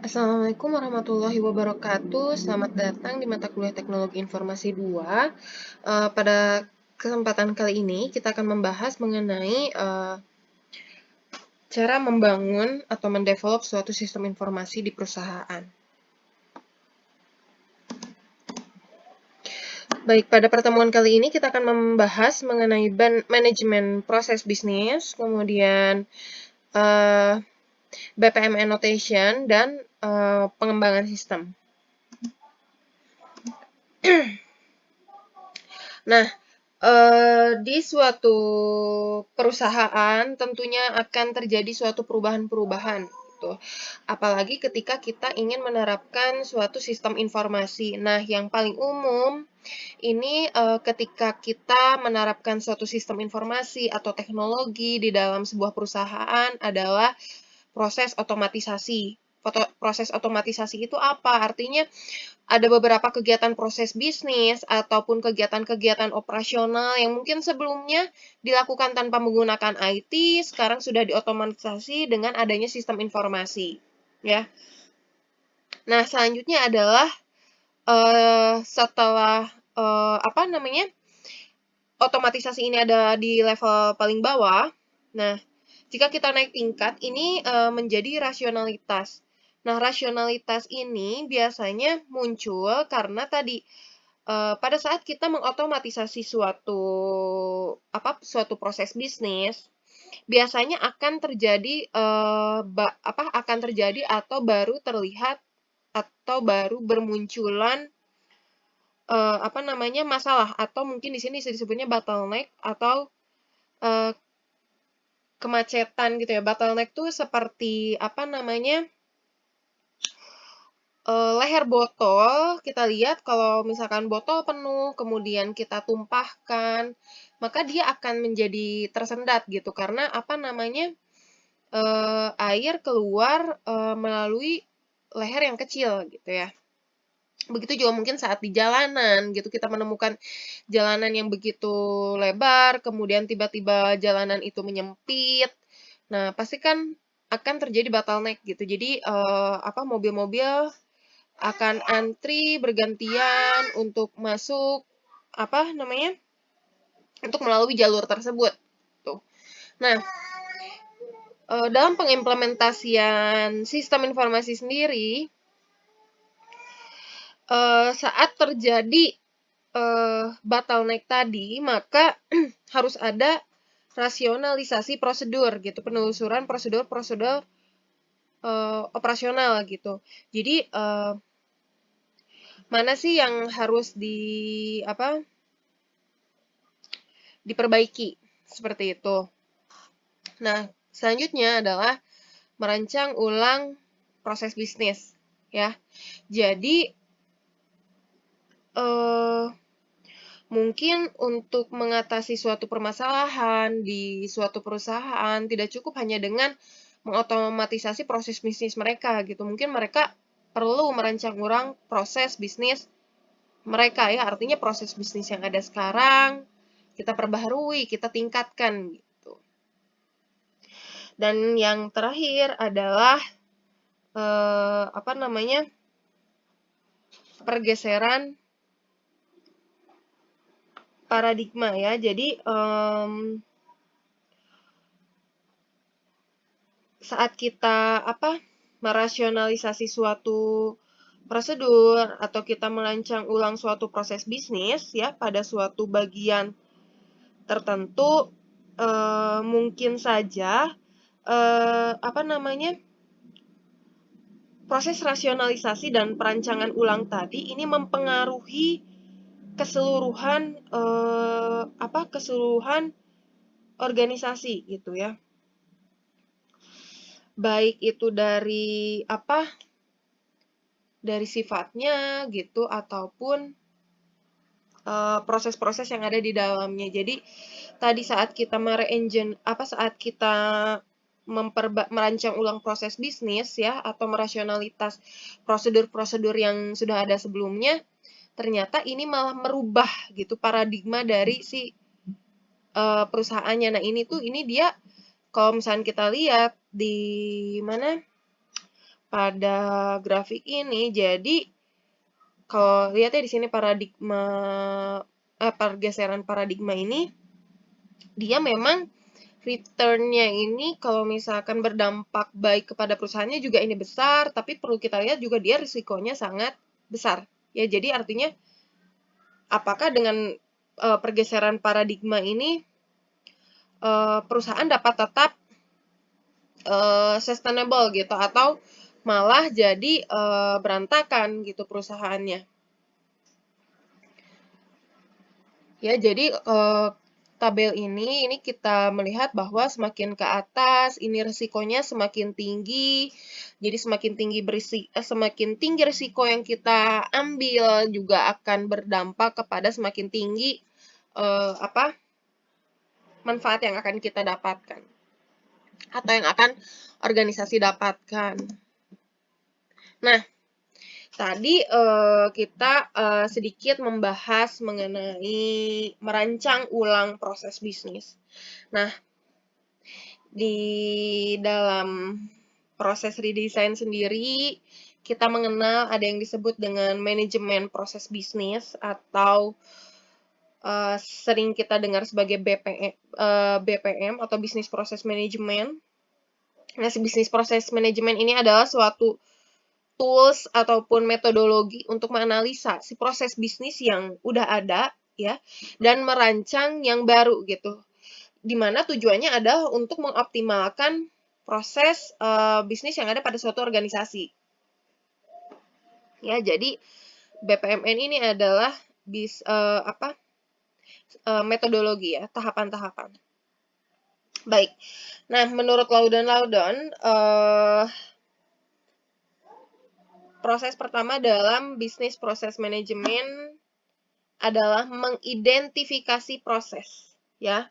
Assalamualaikum warahmatullahi wabarakatuh. Selamat datang di mata kuliah Teknologi Informasi 2. Pada kesempatan kali ini kita akan membahas mengenai cara membangun atau mendevelop suatu sistem informasi di perusahaan. Baik, pada pertemuan kali ini kita akan membahas mengenai manajemen proses bisnis, kemudian BPM annotation, dan pengembangan sistem. Nah, di suatu perusahaan tentunya akan terjadi suatu perubahan-perubahan gitu. Apalagi ketika kita ingin menerapkan suatu sistem informasi. Nah, yang paling umum ini ketika kita menerapkan suatu sistem informasi atau teknologi di dalam sebuah perusahaan adalah proses otomatisasi. Proses otomatisasi itu apa? Artinya ada beberapa kegiatan proses bisnis ataupun kegiatan-kegiatan operasional yang mungkin sebelumnya dilakukan tanpa menggunakan IT, sekarang sudah diotomatisasi dengan adanya sistem informasi, ya. Nah, selanjutnya adalah setelah otomatisasi ini ada di level paling bawah. Nah, jika kita naik tingkat, ini menjadi rasionalitas. Nah, rasionalitas ini biasanya muncul karena tadi pada saat kita mengotomatisasi suatu proses bisnis, biasanya akan terjadi atau baru terlihat atau baru bermunculan masalah, atau mungkin di sini disebutnya bottleneck atau kemacetan gitu ya. Bottleneck tuh seperti leher botol. Kita lihat kalau misalkan botol penuh, kemudian kita tumpahkan, maka dia akan menjadi tersendat gitu, karena air keluar melalui leher yang kecil gitu ya. Begitu juga mungkin saat di jalanan gitu, kita menemukan jalanan yang begitu lebar, kemudian tiba-tiba jalanan itu menyempit. Nah, pasti kan akan terjadi bottleneck gitu. Jadi mobil-mobil akan antri bergantian untuk masuk untuk melalui jalur tersebut. Tuh. Nah, dalam pengimplementasian sistem informasi sendiri, saat terjadi bottleneck tadi, maka harus ada rasionalisasi prosedur gitu, penelusuran prosedur-prosedur operasional gitu. Jadi mana sih yang harus diperbaiki seperti itu. Nah, selanjutnya adalah merancang ulang proses bisnis ya. Jadi mungkin untuk mengatasi suatu permasalahan di suatu perusahaan tidak cukup hanya dengan mengotomatisasi proses bisnis mereka gitu. Mungkin mereka perlu merancang ulang proses bisnis mereka ya. Artinya proses bisnis yang ada sekarang kita perbaharui, kita tingkatkan gitu. Dan yang terakhir adalah pergeseran paradigma ya. Jadi saat kita merasionalisasi suatu prosedur atau kita merancang ulang suatu proses bisnis ya pada suatu bagian tertentu, mungkin saja proses rasionalisasi dan perancangan ulang tadi ini mempengaruhi keseluruhan keseluruhan organisasi gitu ya. Baik itu dari sifatnya gitu ataupun proses-proses yang ada di dalamnya. Jadi tadi saat kita merancang ulang proses bisnis ya atau merasionalitas prosedur-prosedur yang sudah ada sebelumnya, ternyata ini malah merubah gitu paradigma dari si perusahaannya. Nah, ini dia kalau misalnya kita lihat di pada grafik ini. Jadi kalau lihatnya di sini pergeseran paradigma ini, dia memang return-nya ini kalau misalkan berdampak baik kepada perusahaannya juga ini besar, tapi perlu kita lihat juga dia risikonya sangat besar. Ya, jadi artinya apakah dengan pergeseran paradigma ini perusahaan dapat tetap sustainable gitu, atau malah jadi berantakan gitu perusahaannya. Ya, jadi tabel ini kita melihat bahwa semakin ke atas ini risikonya semakin tinggi. Jadi semakin tinggi risiko yang kita ambil juga akan berdampak kepada semakin tinggi manfaat yang akan kita dapatkan atau yang akan organisasi dapatkan. Nah, tadi kita sedikit membahas mengenai merancang ulang proses bisnis. Nah, di dalam proses redesign sendiri, kita mengenal ada yang disebut dengan manajemen proses bisnis atau sering kita dengar sebagai BPM atau Business Process Management. Nah, si Business Process Management ini adalah suatu tools ataupun metodologi untuk menganalisa si proses bisnis yang udah ada ya dan merancang yang baru gitu. Dimana tujuannya adalah untuk mengoptimalkan proses bisnis yang ada pada suatu organisasi. Ya, jadi BPMN ini adalah metodologi ya, tahapan-tahapan. Baik. Nah, menurut Loudon, proses pertama dalam bisnis proses manajemen adalah mengidentifikasi proses, ya.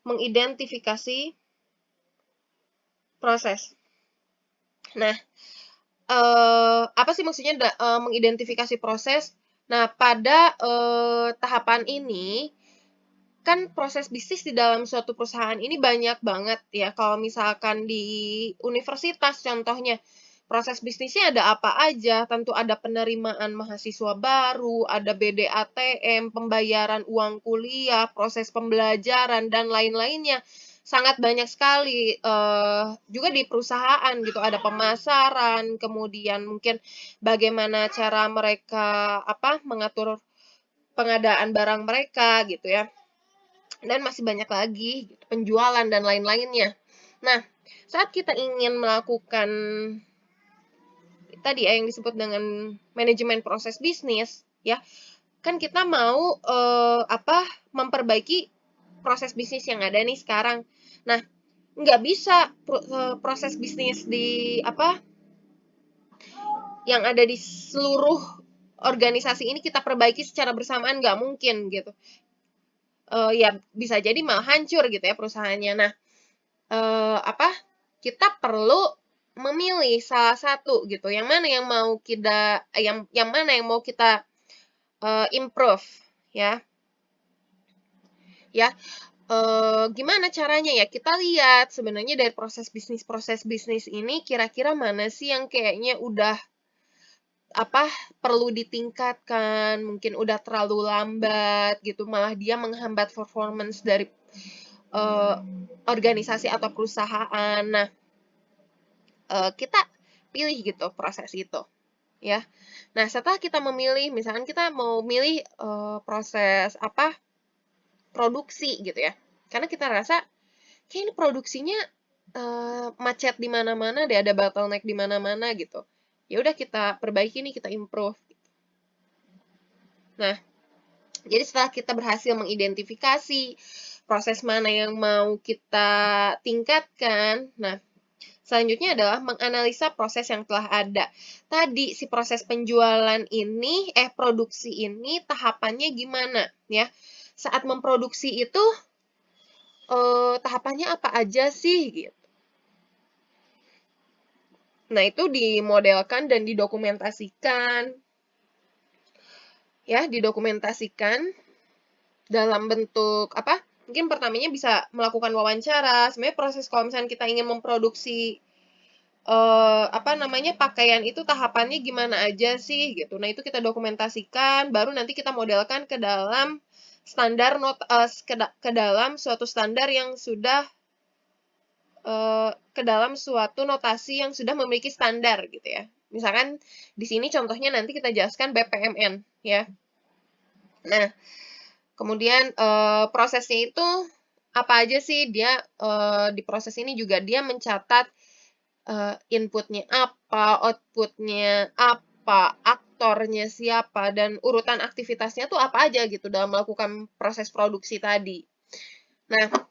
Mengidentifikasi proses. Nah, apa sih maksudnya mengidentifikasi proses? Nah, pada tahapan ini kan proses bisnis di dalam suatu perusahaan ini banyak banget ya. Kalau misalkan di universitas contohnya, proses bisnisnya ada apa aja? Tentu ada penerimaan mahasiswa baru, ada BDATM, pembayaran uang kuliah, proses pembelajaran, dan lain-lainnya. Sangat banyak sekali. Juga di perusahaan gitu, ada pemasaran, kemudian mungkin bagaimana cara mereka mengatur pengadaan barang mereka gitu ya. Dan masih banyak lagi gitu, penjualan dan lain-lainnya. Nah, saat kita ingin melakukan tadi yang disebut dengan manajemen proses bisnis, ya, kan kita mau memperbaiki proses bisnis yang ada nih sekarang. Nah, nggak bisa proses bisnis yang ada di seluruh organisasi ini kita perbaiki secara bersamaan, nggak mungkin gitu. Ya bisa jadi malah hancur gitu ya perusahaannya. Nah, kita perlu memilih salah satu gitu. Yang mana yang mau kita improve ya. Ya. Gimana caranya ya? Kita lihat sebenarnya dari proses bisnis ini kira-kira mana sih yang kayaknya udah perlu ditingkatkan, mungkin udah terlalu lambat gitu, malah dia menghambat performance dari organisasi atau perusahaan. Nah, kita pilih gitu proses itu, ya. Nah, setelah kita memilih, misalkan kita mau milih proses produksi gitu ya, karena kita rasa kayak ini produksinya macet di mana-mana deh, ada bottleneck di mana-mana gitu. Ya udah kita perbaiki nih, kita improve. Nah, jadi setelah kita berhasil mengidentifikasi proses mana yang mau kita tingkatkan, nah selanjutnya adalah menganalisa proses yang telah ada. Tadi si proses penjualan ini, produksi ini tahapannya gimana ya? Saat memproduksi itu tahapannya apa aja sih gitu. Nah, itu dimodelkan dan didokumentasikan. Ya, didokumentasikan dalam bentuk mungkin pertamanya bisa melakukan wawancara. Sebenarnya proses kalau misalnya kita ingin memproduksi apa namanya, pakaian itu tahapannya gimana aja sih gitu. Nah, itu kita dokumentasikan, baru nanti kita modelkan ke dalam standar ke dalam suatu standar yang sudah ke dalam suatu notasi yang sudah memiliki standar gitu ya. Misalkan di sini contohnya nanti kita jelaskan BPMN ya. Nah, kemudian prosesnya itu apa aja sih? Dia di proses ini juga dia mencatat inputnya apa, outputnya apa, aktornya siapa, dan urutan aktivitasnya tuh apa aja gitu dalam melakukan proses produksi tadi. Nah,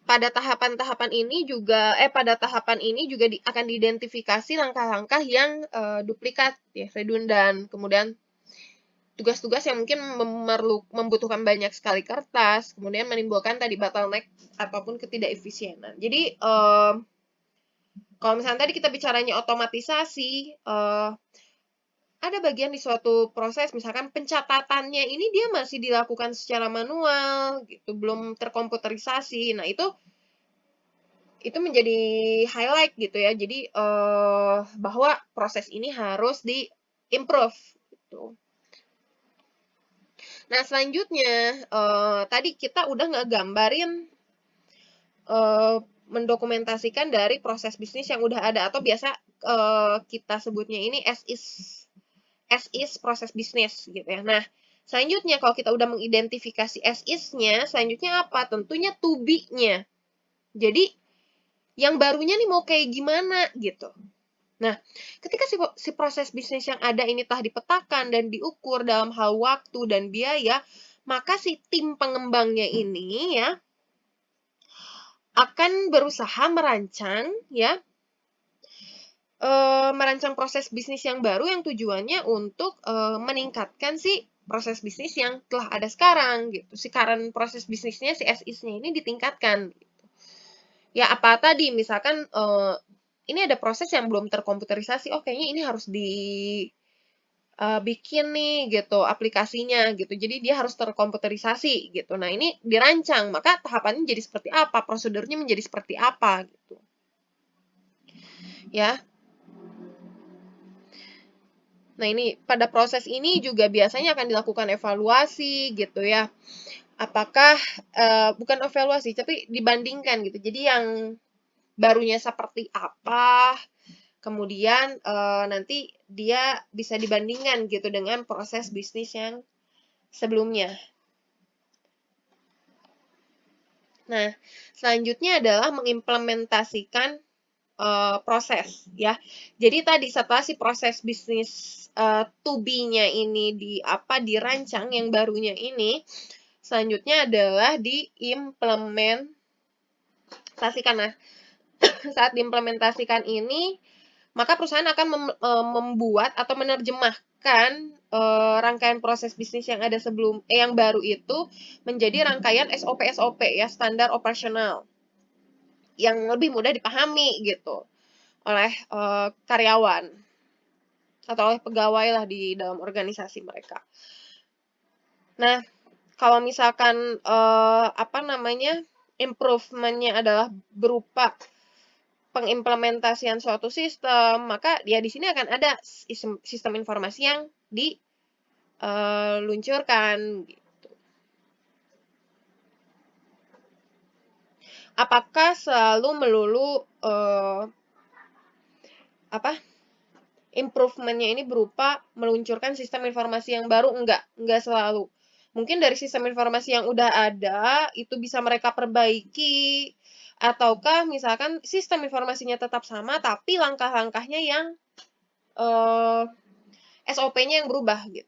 pada tahapan ini juga akan diidentifikasi langkah-langkah yang duplikat, ya, redundan. Kemudian tugas-tugas yang mungkin membutuhkan banyak sekali kertas, kemudian menimbulkan tadi bottleneck ataupun ketidakefisienan. Jadi kalau misalnya tadi kita bicaranya otomatisasi, ada bagian di suatu proses, misalkan pencatatannya ini dia masih dilakukan secara manual, gitu, belum terkomputerisasi. Nah, itu menjadi highlight gitu ya. Jadi bahwa proses ini harus di-improve gitu. Nah, selanjutnya tadi kita udah ngegambarin mendokumentasikan dari proses bisnis yang udah ada, atau biasa kita sebutnya ini as is proses bisnis gitu ya. Nah, selanjutnya kalau kita udah mengidentifikasi as is-nya, selanjutnya apa? Tentunya to be-nya. Jadi yang barunya nih mau kayak gimana gitu. Nah, ketika si proses bisnis yang ada ini telah dipetakan dan diukur dalam hal waktu dan biaya, maka si tim pengembangnya ini ya akan berusaha merancang ya merancang proses bisnis yang baru yang tujuannya untuk meningkatkan si proses bisnis yang telah ada sekarang gitu. Si current proses bisnisnya, si as is-nya ini ditingkatkan gitu. Ya apa tadi misalkan ini ada proses yang belum terkomputerisasi, oh kayaknya ini harus bikin nih gitu aplikasinya gitu. Jadi dia harus terkomputerisasi gitu. Nah, ini dirancang, maka tahapannya jadi seperti apa, prosedurnya menjadi seperti apa gitu. Ya. Nah, ini pada proses ini juga biasanya akan dilakukan evaluasi gitu ya. Apakah bukan evaluasi tapi dibandingkan gitu. Jadi yang barunya seperti apa, kemudian nanti dia bisa dibandingkan gitu dengan proses bisnis yang sebelumnya. Nah, selanjutnya adalah mengimplementasikan proses ya. Jadi tadi setelah si proses bisnis to be-nya ini dirancang yang barunya ini, selanjutnya adalah diimplementasikan. Nah, saat diimplementasikan ini, maka perusahaan akan membuat atau menerjemahkan rangkaian proses bisnis yang ada yang baru itu menjadi rangkaian SOP ya, standar operasional yang lebih mudah dipahami gitu oleh karyawan atau oleh pegawai lah di dalam organisasi mereka. Nah, kalau misalkan improvement-nya adalah berupa pengimplementasian suatu sistem, maka ya di sini akan ada sistem informasi yang diluncurkan gitu. Apakah selalu melulu improvementnya ini berupa meluncurkan sistem informasi yang baru? Enggak selalu. Mungkin dari sistem informasi yang udah ada, itu bisa mereka perbaiki, ataukah misalkan sistem informasinya tetap sama, tapi langkah-langkahnya yang SOP-nya yang berubah gitu.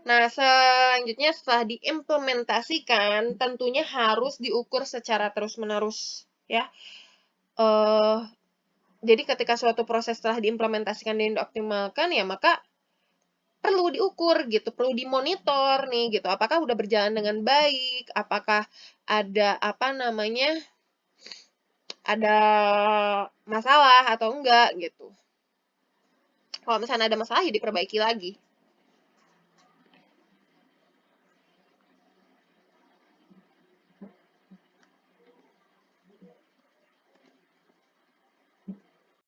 Nah, selanjutnya setelah diimplementasikan, tentunya harus diukur secara terus-menerus, ya. Jadi ketika suatu proses telah diimplementasikan dan dioptimalkan, ya maka perlu diukur gitu, perlu dimonitor nih gitu. Apakah udah berjalan dengan baik? Apakah ada ada masalah atau enggak gitu. Kalau misalnya ada masalah ya diperbaiki lagi